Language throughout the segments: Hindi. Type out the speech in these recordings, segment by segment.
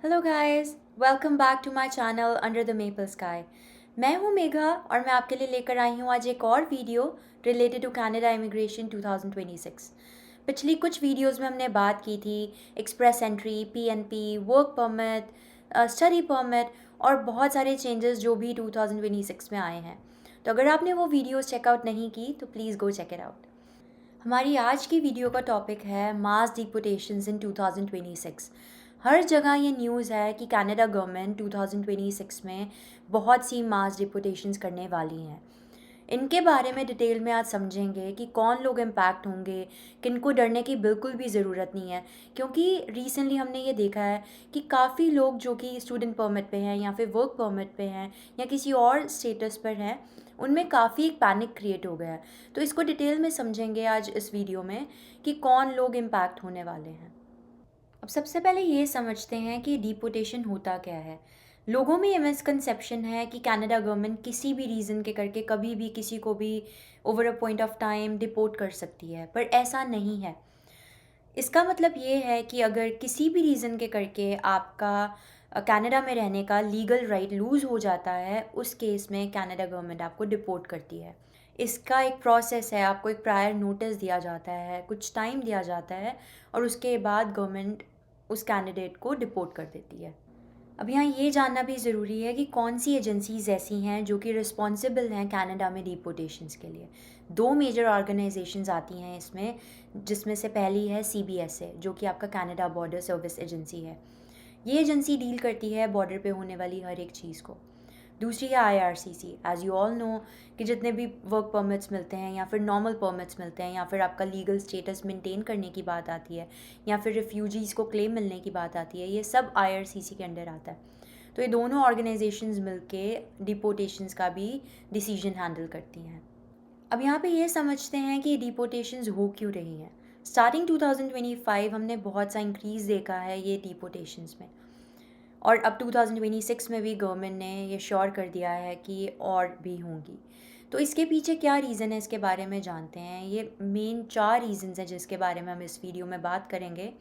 Hello guys, welcome back to my channel under the maple sky. मैं हूँ मेघा और मैं आपके लिए लेकर आई हूँ आज एक और video related to Canada immigration 2026। पिछली कुछ वीडियोस में हमने बात की थी express entry, PNP, work permit, study permit और बहुत सारे चेंजेस जो भी 2026 में आए हैं। तो अगर आपने वो वीडियोस चेकआउट नहीं की तो please go check it out. हमारी आज की वीडियो का टॉपिक है मास डिपोटेशंस इन 2026। हर जगह ये न्यूज़ है कि कनाडा गवर्नमेंट 2026 में बहुत सी मास डिपोटेशंस करने वाली हैं। इनके बारे में डिटेल में आज समझेंगे कि कौन लोग इम्पैक्ट होंगे, किनको डरने की बिल्कुल भी ज़रूरत नहीं है, क्योंकि रिसेंटली हमने ये देखा है कि काफ़ी लोग जो कि स्टूडेंट परमिट पे हैं या फिर वर्क परमिट पे हैं या किसी और स्टेटस पर हैं, उनमें काफ़ी एक पैनिक क्रिएट हो गया है। तो इसको डिटेल में समझेंगे आज इस वीडियो में कि कौन लोग इम्पैक्ट होने वाले हैं। अब सबसे पहले ये समझते हैं कि डिपोटेशन होता क्या है। लोगों में ये मिसकंसेप्शन है कि कनाडा गवर्नमेंट किसी भी रीज़न के करके कभी भी किसी को भी over a point of time deport कर सकती है, पर ऐसा नहीं है। इसका मतलब ये है कि अगर किसी भी रीज़न के करके आपका कनाडा में रहने का लीगल राइट लूज़ हो जाता है, उस केस में कनाडा गवर्नमेंट आपको डिपोर्ट करती है। इसका एक प्रोसेस है, आपको एक प्रायर नोटिस दिया जाता है, कुछ टाइम दिया जाता है और उसके बाद गवर्नमेंट उस कैंडिडेट को डिपोर्ट कर देती है। अब यहाँ ये जानना भी ज़रूरी है कि कौन सी एजेंसीज़ ऐसी हैं जो कि रिस्पॉन्सिबल हैं कनाडा में डिपोटेशंस के लिए। दो मेजर ऑर्गेनाइजेशंस आती हैं इसमें, जिसमें से पहली है CBSA, जो कि आपका कनाडा बॉर्डर सर्विस एजेंसी है। ये एजेंसी डील करती है बॉर्डर पे होने वाली हर एक चीज़ को। दूसरी है IRCC। As you all know कि जितने भी वर्क परमिट्स मिलते हैं या फिर नॉर्मल परमिट्स मिलते हैं या फिर आपका लीगल स्टेटस मेंटेन करने की बात आती है या फिर रिफ्यूजीज़ को क्लेम मिलने की बात आती है, ये सब IRCC के अंडर आता है। तो ये दोनों ऑर्गेनाइजेशंस मिलके डिपोटेशंस का भी डिसीजन हैंडल करती हैं। अब यहाँ पे ये समझते हैं कि डिपोटेशंस हो क्यों रही हैं। स्टार्टिंग 2025 हमने बहुत सा इंक्रीज़ देखा है ये डिपोटेशंस में, और अब 2026 में भी गवर्नमेंट ने ये श्योर कर दिया है कि ये और भी होंगी। तो इसके पीछे क्या रीज़न है, इसके बारे में जानते हैं। ये मेन 4 रीज़न्स हैं जिसके बारे में हम इस वीडियो में बात करेंगे,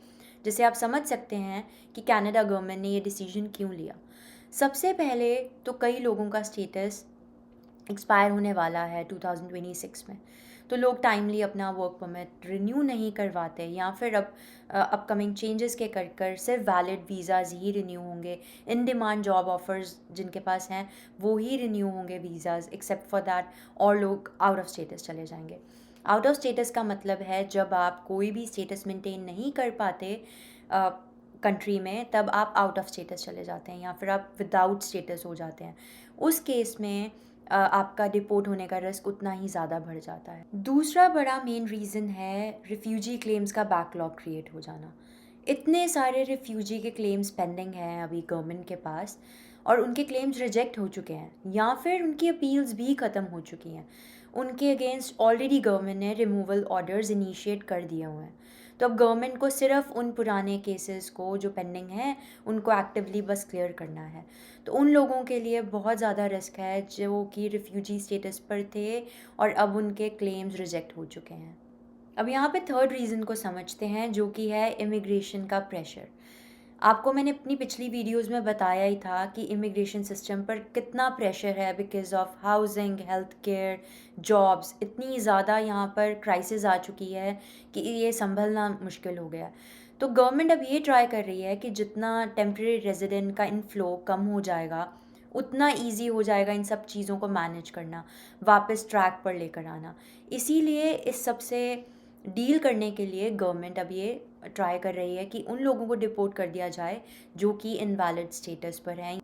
जिससे आप समझ सकते हैं कि कनाडा गवर्नमेंट ने ये डिसीजन क्यों लिया। सबसे पहले तो कई लोगों का स्टेटस एक्सपायर होने वाला है 2026 में, तो लोग टाइमली अपना वर्क परमिट रिन्यू नहीं करवाते या फिर अब अपकमिंग चेंजेस के कर कर सिर्फ वैलिड वीज़ाज़ ही रिन्यू होंगे। इन डिमांड जॉब ऑफर्स जिनके पास हैं वो ही रिन्यू होंगे वीज़ाज़, एक्सेप्ट फॉर दैट और लोग आउट ऑफ स्टेटस चले जाएंगे। आउट ऑफ स्टेटस का मतलब है जब आप कोई भी स्टेटस मेंटेन नहीं कर पाते कंट्री में, तब आप आउट ऑफ स्टेटस चले जाते हैं या फिर आप विदाउट स्टेटस हो जाते हैं। उस केस में आपका डिपोर्ट होने का रिस्क उतना ही ज़्यादा बढ़ जाता है। दूसरा बड़ा मेन रीज़न है रिफ्यूजी क्लेम्स का बैकलॉग क्रिएट हो जाना। इतने सारे रिफ्यूजी के क्लेम्स पेंडिंग हैं अभी गवर्नमेंट के पास, और उनके क्लेम्स रिजेक्ट हो चुके हैं या फिर उनकी अपील्स भी ख़त्म हो चुकी हैं। उनके अगेंस्ट ऑलरेडी गवर्नमेंट ने रिमूवल ऑर्डर्स इनिशिएट कर दिए हुए हैं। तो अब गवर्नमेंट को सिर्फ उन पुराने केसेस को जो पेंडिंग हैं उनको एक्टिवली बस क्लियर करना है। तो उन लोगों के लिए बहुत ज़्यादा रिस्क है जो कि रिफ्यूजी स्टेटस पर थे और अब उनके क्लेम्स रिजेक्ट हो चुके हैं। अब यहाँ पे थर्ड रीज़न को समझते हैं, जो कि है इमिग्रेशन का प्रेशर। आपको मैंने अपनी पिछली वीडियोस में बताया ही था कि इमिग्रेशन सिस्टम पर कितना प्रेशर है because of housing, health care, jobs. इतनी ज़्यादा यहाँ पर क्राइसिस आ चुकी है कि ये संभलना मुश्किल हो गया। तो गवर्नमेंट अब ये ट्राई कर रही है कि जितना टेम्प्रेरी रेजिडेंट का इनफ्लो कम हो जाएगा, उतना ईजी हो जाएगा इन सब चीज़ों को मैनेज करना, वापस ट्रैक पर लेकर आना। इसीलिए इस सब से डील करने के लिए गवर्नमेंट अब ये ट्राई कर रही है कि उन लोगों को डिपोर्ट कर दिया जाए जो कि इनवैलिड स्टेटस पर हैं।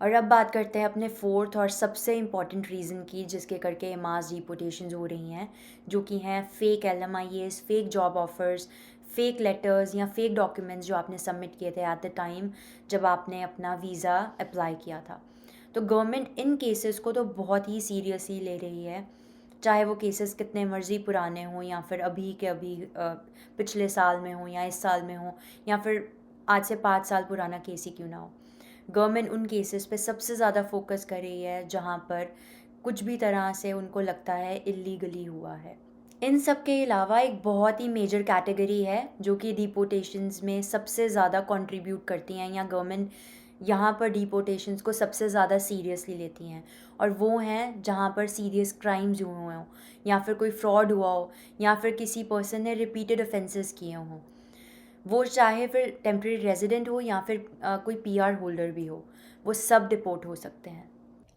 और अब बात करते हैं अपने फोर्थ और सबसे इम्पॉर्टेंट रीज़न की, जिसके करके मास डिपोटेशंस हो रही हैं, जो कि हैं fake LMIAs, fake job offers, fake letters या फेक डॉक्यूमेंट्स जो आपने सबमिट किए थे एट द टाइम जब आपने अपना वीज़ा अप्लाई किया था। तो गवर्नमेंट इन केसेस को तो बहुत ही सीरियसली ले रही है, चाहे वो केसेस कितने मर्ज़ी पुराने हों या फिर अभी के अभी पिछले साल में हो या इस साल में हो या फिर आज से 5 साल पुराना केस ही क्यों ना हो। गवर्नमेंट उन केसेस पे सबसे ज़्यादा फोकस कर रही है जहाँ पर कुछ भी तरह से उनको लगता है इलीगली हुआ है। इन सब के अलावा एक बहुत ही मेजर कैटेगरी है जो कि डिपोटेशंस में सबसे ज़्यादा कंट्रीब्यूट करती हैं, या गवर्नमेंट यहाँ पर डिपोटेशंस को सबसे ज़्यादा सीरियसली लेती हैं, और वो हैं जहाँ पर सीरियस क्राइम्स हुए हों, या फिर कोई फ्रॉड हुआ हो, या फिर किसी पर्सन ने रिपीटेड ऑफेंसेस किए हों। वो चाहे फिर टेम्प्रेरी रेजिडेंट हो या फिर कोई पीआर होल्डर भी हो, वो सब डिपोर्ट हो सकते हैं।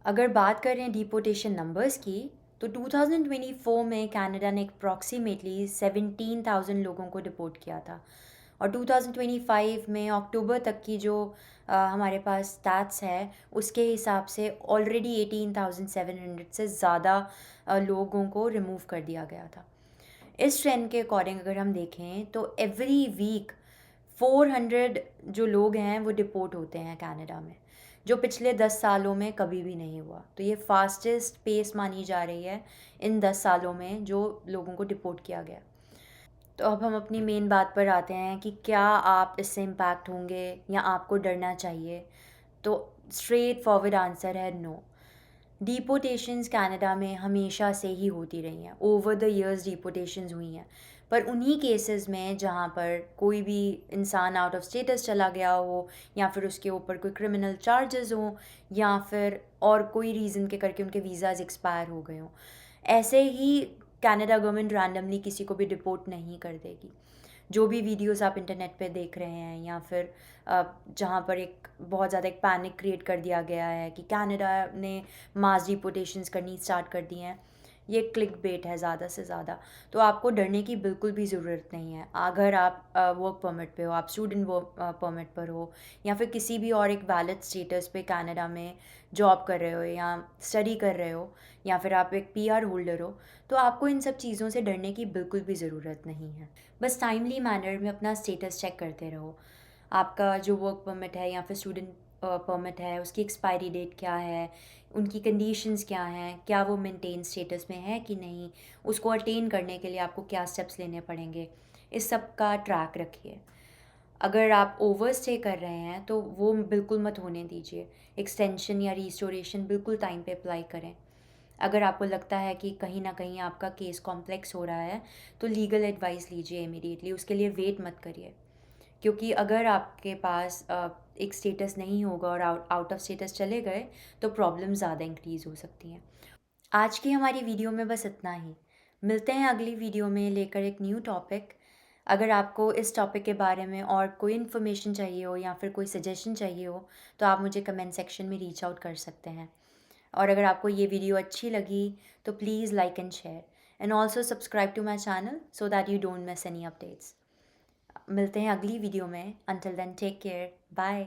अगर बात करें डिपोटेशन नंबर्स की, तो 2024 में कनाडा ने अप्रॉक्सीमेटली 17,000 लोगों को डिपोर्ट किया था, और 2025 में अक्टूबर तक की जो हमारे पास स्टैट्स है उसके हिसाब से ऑलरेडी 18,700 से ज़्यादा लोगों को रिमूव कर दिया गया था। इस ट्रेंड के अकॉर्डिंग अगर हम देखें तो एवरी वीक 400 जो लोग हैं वो डिपोर्ट होते हैं कनाडा में, जो पिछले 10 सालों में कभी भी नहीं हुआ। तो ये फास्टेस्ट पेस मानी जा रही है इन 10 सालों में जो लोगों को डिपोर्ट किया गया। तो अब हम अपनी मेन बात पर आते हैं कि क्या आप इससे इम्पैक्ट होंगे या आपको डरना चाहिए। तो स्ट्रेट फॉरवर्ड आंसर है नो। डिपोटेशंस कनाडा में हमेशा से ही होती रही हैं, ओवर द इयर्स डिपोटेशंस हुई हैं, पर उन्हीं केसेस में जहाँ पर कोई भी इंसान आउट ऑफ स्टेटस चला गया हो, या फिर उसके ऊपर कोई क्रिमिनल चार्जेस हों, या फिर और कोई रीज़न के करके उनके वीज़ाज एक्सपायर हो गए हों, ऐसे ही कनाडा गवर्नमेंट रैंडमली किसी को भी डिपोर्ट नहीं कर देगी। जो भी वीडियोस आप इंटरनेट पे देख रहे हैं, या फिर जहाँ पर एक बहुत ज़्यादा एक पैनिक क्रिएट कर दिया गया है कि कनाडा ने मास डिपोटेशंस करनी स्टार्ट कर दी हैं, ये क्लिक बेट है ज़्यादा से ज़्यादा। तो आपको डरने की बिल्कुल भी ज़रूरत नहीं है। अगर आप वर्क परमिट पे हो, आप स्टूडेंट वर्क परमिट पर हो, या फिर किसी भी और एक वैलिड स्टेटस पे कनाडा में जॉब कर रहे हो या स्टडी कर रहे हो, या फिर आप एक पीआर होल्डर हो, तो आपको इन सब चीज़ों से डरने की बिल्कुल भी ज़रूरत नहीं है। बस टाइमली मैनर में अपना स्टेटस चेक करते रहो। आपका जो वर्क परमिट है या फिर स्टूडेंट परमिट है, उसकी एक्सपायरी डेट क्या है, उनकी कंडीशंस क्या हैं, क्या वो मेंटेन स्टेटस में है कि नहीं, उसको अटेन करने के लिए आपको क्या स्टेप्स लेने पड़ेंगे, इस सब का ट्रैक रखिए। अगर आप ओवर स्टे कर रहे हैं तो वो बिल्कुल मत होने दीजिए। एक्सटेंशन या रिस्टोरेशन बिल्कुल टाइम पे अप्लाई करें। अगर आपको लगता है कि कहीं ना कहीं आपका केस कॉम्प्लेक्स हो रहा है, तो लीगल एडवाइस लीजिए इमीडिएटली, उसके लिए वेट मत करिए। क्योंकि अगर आपके पास एक स्टेटस नहीं होगा और आउट ऑफ स्टेटस चले गए, तो प्रॉब्लम ज़्यादा इंक्रीज़ हो सकती हैं। आज की हमारी वीडियो में बस इतना ही। मिलते हैं अगली वीडियो में लेकर एक न्यू टॉपिक। अगर आपको इस टॉपिक के बारे में और कोई इन्फॉर्मेशन चाहिए हो या फिर कोई सजेशन चाहिए हो, तो आप मुझे कमेंट सेक्शन में रीच आउट कर सकते हैं। और अगर आपको ये वीडियो अच्छी लगी तो please like and share, and also subscribe to my channel so that you don't miss any updates. मिलते हैं अगली वीडियो में। Until then take care, bye.